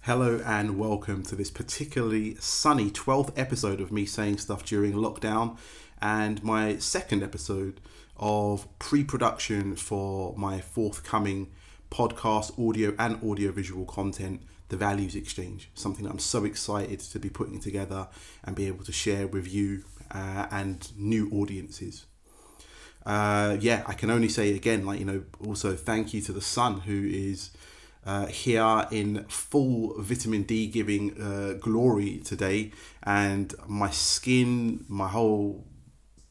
Hello and welcome to this particularly sunny 12th episode of me saying stuff during lockdown, and my second episode of pre-production for my forthcoming podcast, audio and audiovisual content, The Values Exchange, something that I'm so excited to be putting together and be able to share with you and new audiences. I can only say again, also thank you to the sun, who is here in full vitamin D giving glory today, and my skin, my whole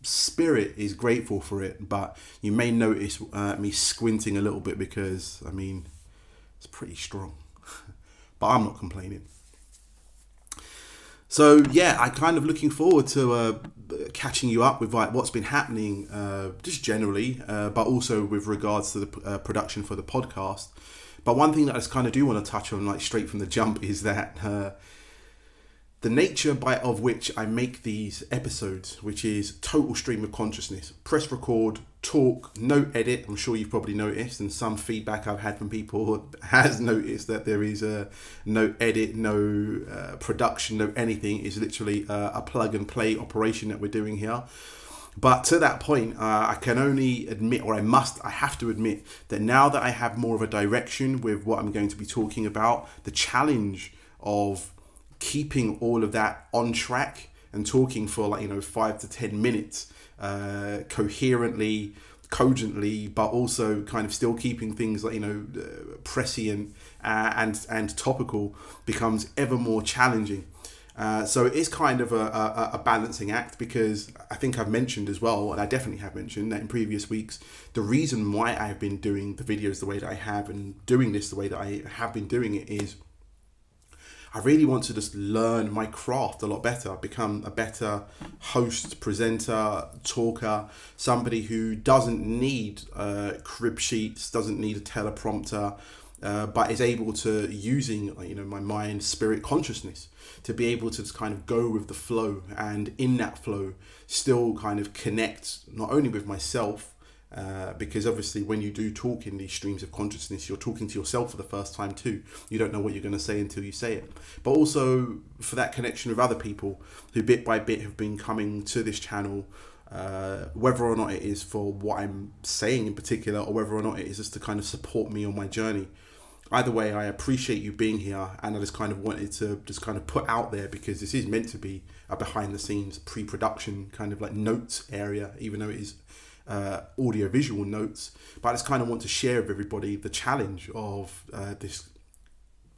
spirit is grateful for it. But you may notice me squinting a little bit because it's pretty strong, but I'm not complaining. So yeah, I'm kind of looking forward to catching you up with what's been happening just generally, but also with regards to the production for the podcast. But one thing that I just kind of do want to touch on, straight from the jump, is that the nature of which I make these episodes, which is total stream of consciousness, press record, talk, no edit. I'm sure you've probably noticed, and some feedback I've had from people has noticed that there is no edit, no production, no anything. It's literally a plug and play operation that we're doing here. But to that point, I can only admit, or I have to admit, that now that I have more of a direction with what I'm going to be talking about, the challenge of keeping all of that on track and talking for 5 to 10 minutes coherently, cogently, but also kind of still keeping things prescient and topical becomes ever more challenging. So it is kind of a balancing act, because I think I've mentioned as well, and I definitely have mentioned that in previous weeks, the reason why I've been doing the videos the way that I have and doing this the way that I have been doing it is I really want to just learn my craft a lot better, become a better host, presenter, talker, somebody who doesn't need crib sheets, doesn't need a teleprompter, but is able to using my mind, spirit, consciousness to be able to just kind of go with the flow, and in that flow still kind of connect not only with myself, because obviously when you do talk in these streams of consciousness, you're talking to yourself for the first time too. You don't know what you're going to say until you say it. But also for that connection with other people who bit by bit have been coming to this channel, whether or not it is for what I'm saying in particular, or whether or not it is just to kind of support me on my journey. Either way, I appreciate you being here, and I just kind of wanted to just kind of put out there, because this is meant to be a behind the scenes pre-production kind of notes area, even though it is audio-visual notes. But I just kind of want to share with everybody the challenge of this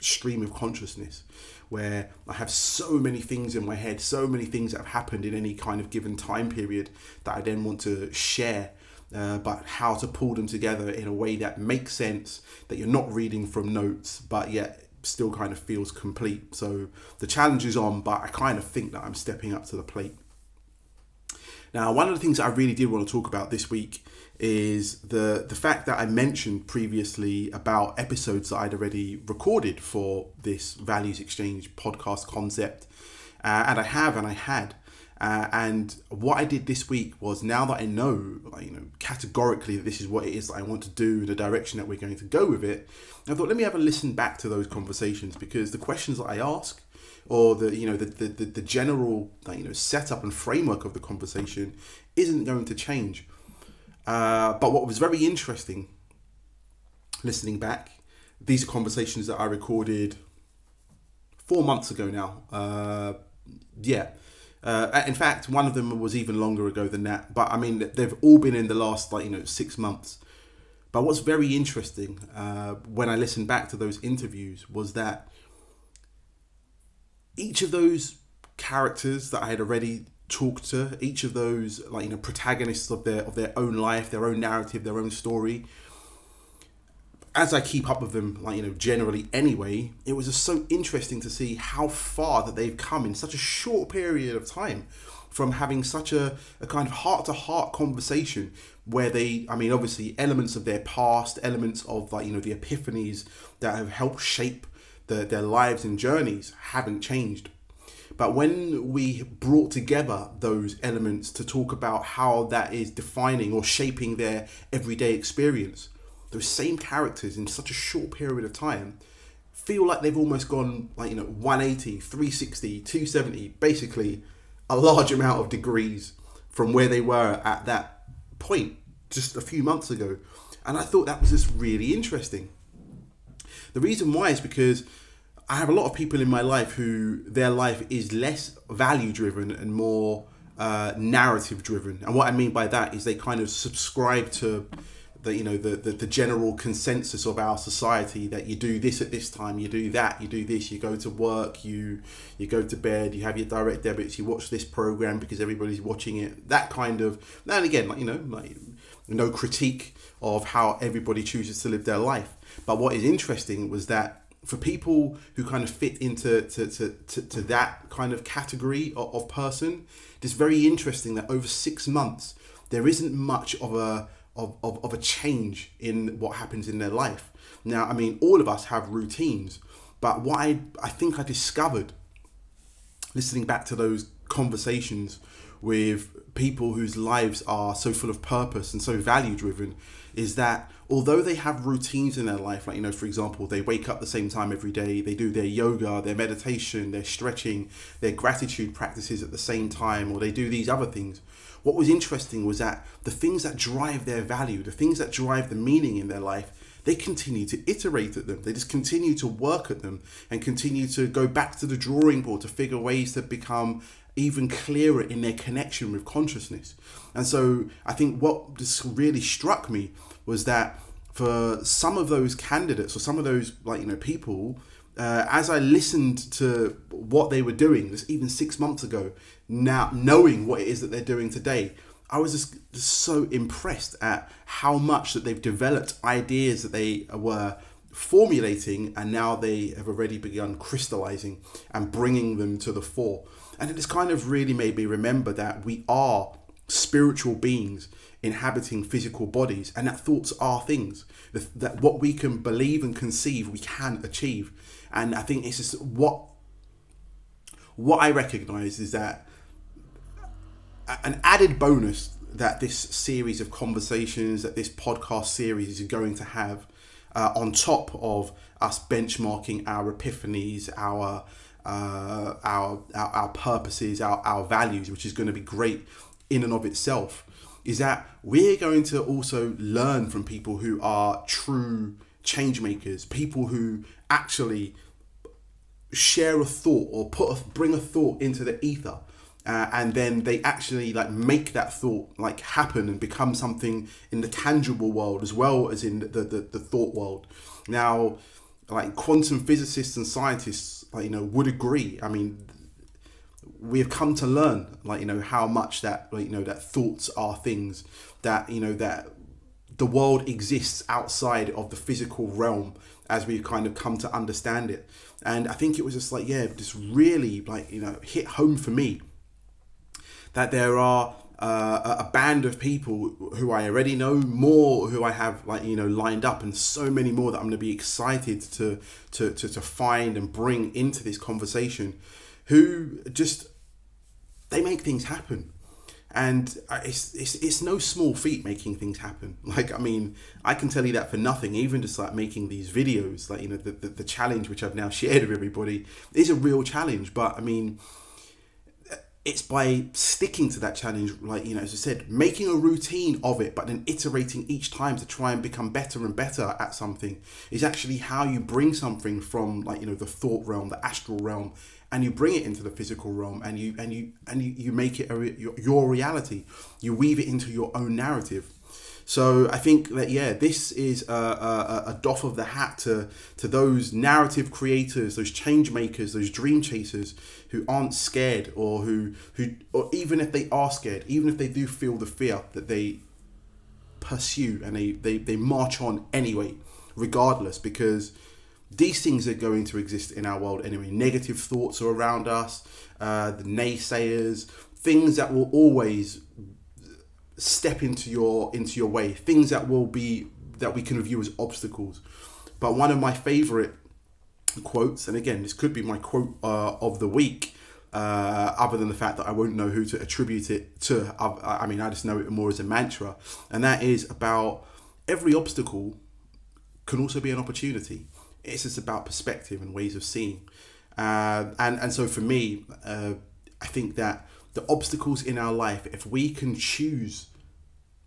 stream of consciousness, where I have so many things in my head, so many things that have happened in any kind of given time period that I then want to share, but how to pull them together in a way that makes sense, that you're not reading from notes, but yet still kind of feels complete. So the challenge is on, but I kind of think that I'm stepping up to the plate. Now, one of the things that I really did want to talk about this week is the fact that I mentioned previously about episodes that I'd already recorded for this Values Exchange podcast concept. And I had. And what I did this week was, now that I know, categorically that this is what it is that I want to do, the direction that we're going to go with it, I thought, let me have a listen back to those conversations, because the questions that I ask, or the general setup and framework of the conversation isn't going to change. But what was very interesting listening back, these are conversations that I recorded 4 months ago now. In fact, one of them was even longer ago than that. But they've all been in the last 6 months. But what's very interesting when I listened back to those interviews was that each of those characters that I had already talked to, each of those protagonists of their own life, their own narrative, their own story, as I keep up with them, generally anyway, it was just so interesting to see how far that they've come in such a short period of time, from having such a kind of heart-to-heart conversation where they, obviously elements of their past, elements of the epiphanies that have helped shape their lives and journeys haven't changed. But when we brought together those elements to talk about how that is defining or shaping their everyday experience, those same characters in such a short period of time feel like they've almost gone like, 180, 360, 270, basically a large amount of degrees from where they were at that point just a few months ago. And I thought that was just really interesting. The reason why is because I have a lot of people in my life who their life is less value driven and more narrative driven. And what I mean by that is they kind of subscribe to the general consensus of our society, that you do this at this time, you do that, you do this, you go to work, you go to bed, you have your direct debits, you watch this program because everybody's watching it, that kind of. And again, no critique of how everybody chooses to live their life. But what is interesting was that for people who kind of fit into to that kind of category of person, it's very interesting that over 6 months there isn't much of a change in what happens in their life. Now, I mean, all of us have routines, but what I think I discovered listening back to those conversations with people whose lives are so full of purpose and so value driven is that although they have routines in their life, like, for example, they wake up the same time every day, they do their yoga, their meditation, their stretching, their gratitude practices at the same time, or they do these other things. What was interesting was that the things that drive their value, the things that drive the meaning in their life, they continue to iterate at them. They just continue to work at them and continue to go back to the drawing board to figure ways to become even clearer in their connection with consciousness. And so I think what just really struck me was that for some of those candidates or some of those people, as I listened to what they were doing, this even 6 months ago, now knowing what it is that they're doing today, I was just so impressed at how much that they've developed ideas that they were formulating, and now they have already begun crystallizing and bringing them to the fore. And it just kind of really made me remember that we are spiritual beings inhabiting physical bodies, and that thoughts are things, that what we can believe and conceive we can achieve. And I think it's just what I recognize is that an added bonus that this series of conversations, that this podcast series is going to have, on top of us benchmarking our epiphanies, our purposes, our values, which is going to be great in and of itself, is that we're going to also learn from people who are true change makers, people who actually share a thought or bring a thought into the ether, and then they actually make that thought happen and become something in the tangible world as well as in the thought world. Now, quantum physicists and scientists would agree. I mean, we have come to learn how much that that thoughts are things, that that the world exists outside of the physical realm as we've kind of come to understand it. And I think it was just just really hit home for me that there are a band of people who I already know, more who I have lined up, and so many more that I'm going to be excited to find and bring into this conversation, who just, they make things happen. And it's no small feat making things happen. I mean, I can tell you that for nothing. Even just making these videos, the challenge which I've now shared with everybody is a real challenge. But I mean, it's by sticking to that challenge, as I said, making a routine of it, but then iterating each time to try and become better and better at something, is actually how you bring something from the thought realm, the astral realm, and you bring it into the physical realm, and you make it your reality. You weave it into your own narrative. So I think that, yeah, this is a doff of the hat to those narrative creators, those change makers, those dream chasers who aren't scared, or or even if they are scared, even if they do feel the fear, that they pursue and they march on anyway, regardless, because these things are going to exist in our world anyway. Negative thoughts are around us, the naysayers, things that will always step into your way, things that we can view as obstacles. But one of my favorite quotes, and again, this could be my quote of the week, other than the fact that I won't know who to attribute it to. I mean, I just know it more as a mantra, and that is about every obstacle can also be an opportunity. It's just about perspective and ways of seeing. And so for me, I think that the obstacles in our life, if we can choose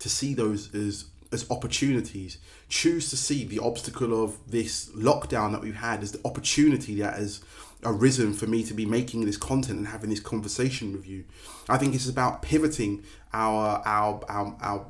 to see those as opportunities, choose to see the obstacle of this lockdown that we've had as the opportunity that has arisen for me to be making this content and having this conversation with you. I think it's about pivoting our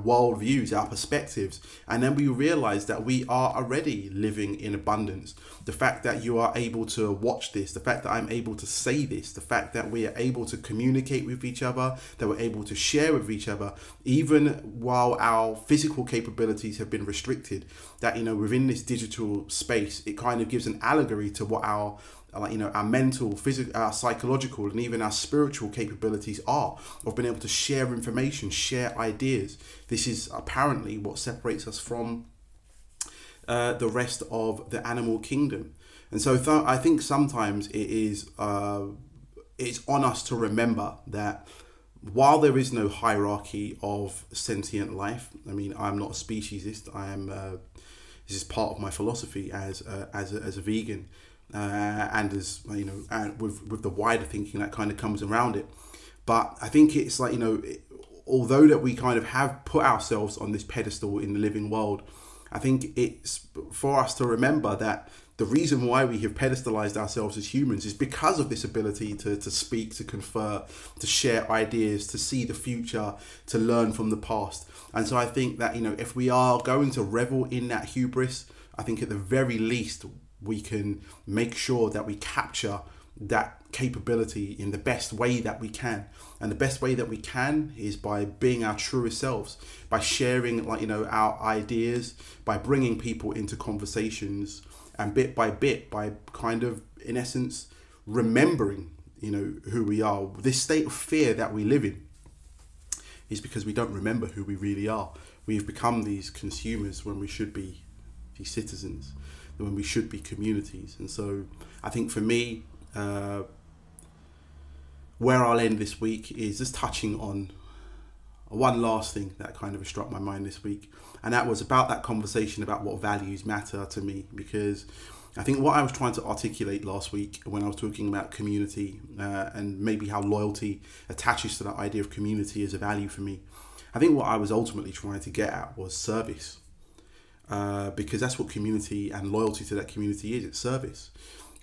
world views, our perspectives, and then we realize that we are already living in abundance. The fact that you are able to watch this, the fact that I'm able to say this, the fact that we are able to communicate with each other, that we're able to share with each other, even while our physical capabilities have been restricted, that, you know, within this digital space, it kind of gives an allegory to what our mental, physical, our psychological, and even our spiritual capabilities are, of being able to share information, share ideas. This is apparently what separates us from the rest of the animal kingdom. And so I think sometimes it's on us to remember that while there is no hierarchy of sentient life, I mean, I'm not a speciesist. This is part of my philosophy as a vegan. And as you know, and with the wider thinking that kind of comes around it. But I think it's like, you know, although that we kind of have put ourselves on this pedestal in the living world, I think it's for us to remember that the reason why we have pedestalized ourselves as humans is because of this ability to speak, to confer, to share ideas, to see the future, to learn from the past. And so I think that, you know, if we are going to revel in that hubris, I think at the very least we can make sure that we capture that capability in the best way that we can. And the best way that we can is by being our truest selves, by sharing, like, you know, our ideas, by bringing people into conversations, and bit by bit, by kind of, in essence, remembering, you know, who we are. This state of fear that we live in is because we don't remember who we really are. We've become these consumers when we should be these citizens, when we should be communities. And so I think for me, where I'll end this week is just touching on one last thing that kind of struck my mind this week. And that was about that conversation about what values matter to me. Because I think what I was trying to articulate last week when I was talking about community and maybe how loyalty attaches to that idea of community as a value for me, I think what I was ultimately trying to get at was service. Because that's what community and loyalty to that community is. It's service.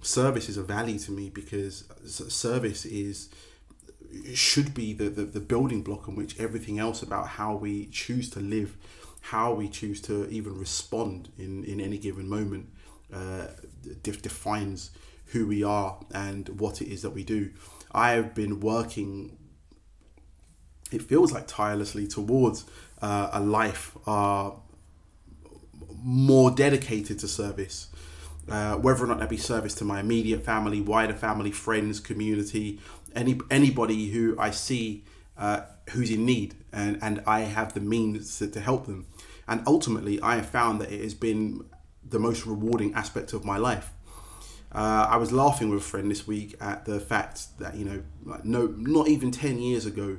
Service is a value to me because service should be the building block on which everything else about how we choose to live, how we choose to even respond in any given moment defines who we are and what it is that we do. I have been working, it feels like tirelessly, towards a life more dedicated to service, whether or not that be service to my immediate family, wider family, friends, community, anybody who I see who's in need, and I have the means to help them. And ultimately, I have found that it has been the most rewarding aspect of my life. I was laughing with a friend this week at the fact that, you know, like, not even 10 years ago,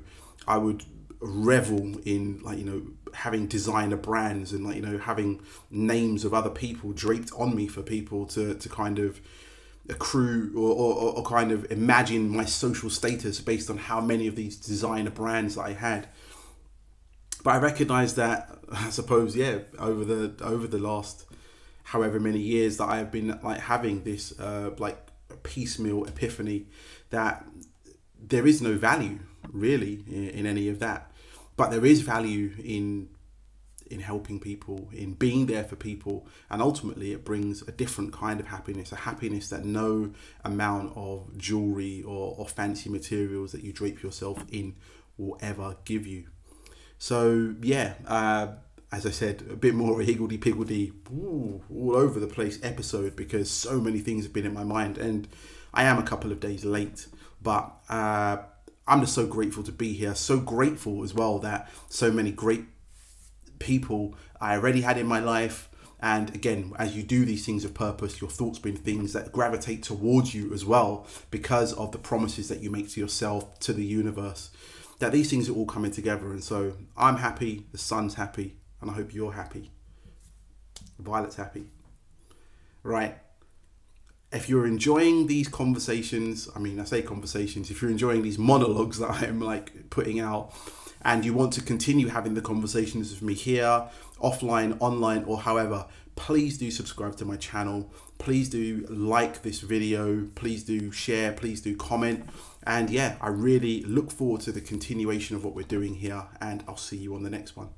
I would revel in, like, you know, having designer brands and, like, you know, having names of other people draped on me for people to kind of accrue or kind of imagine my social status based on how many of these designer brands that I had. But I recognize that, I suppose, yeah, over the last however many years that I have been, like, having this like piecemeal epiphany that there is no value really in any of that, but there is value in helping people, in being there for people, and ultimately it brings a different kind of happiness, a happiness that no amount of jewelry or fancy materials that you drape yourself in will ever give you. So yeah, as I said, a bit more higgledy-piggledy, all over the place episode, because so many things have been in my mind, and I am a couple of days late, but I'm just so grateful to be here. So grateful as well that so many great people I already had in my life. And again, as you do these things of purpose, your thoughts being things that gravitate towards you as well, because of the promises that you make to yourself, to the universe, that these things are all coming together. And so I'm happy, the sun's happy, and I hope you're happy. Violet's happy. right? If you're enjoying these conversations, I mean, I say conversations, if you're enjoying these monologues that I'm like putting out, and you want to continue having the conversations with me here, offline, online, or however, please do subscribe to my channel. Please do like this video. Please do share. Please do comment. And yeah, I really look forward to the continuation of what we're doing here, and I'll see you on the next one.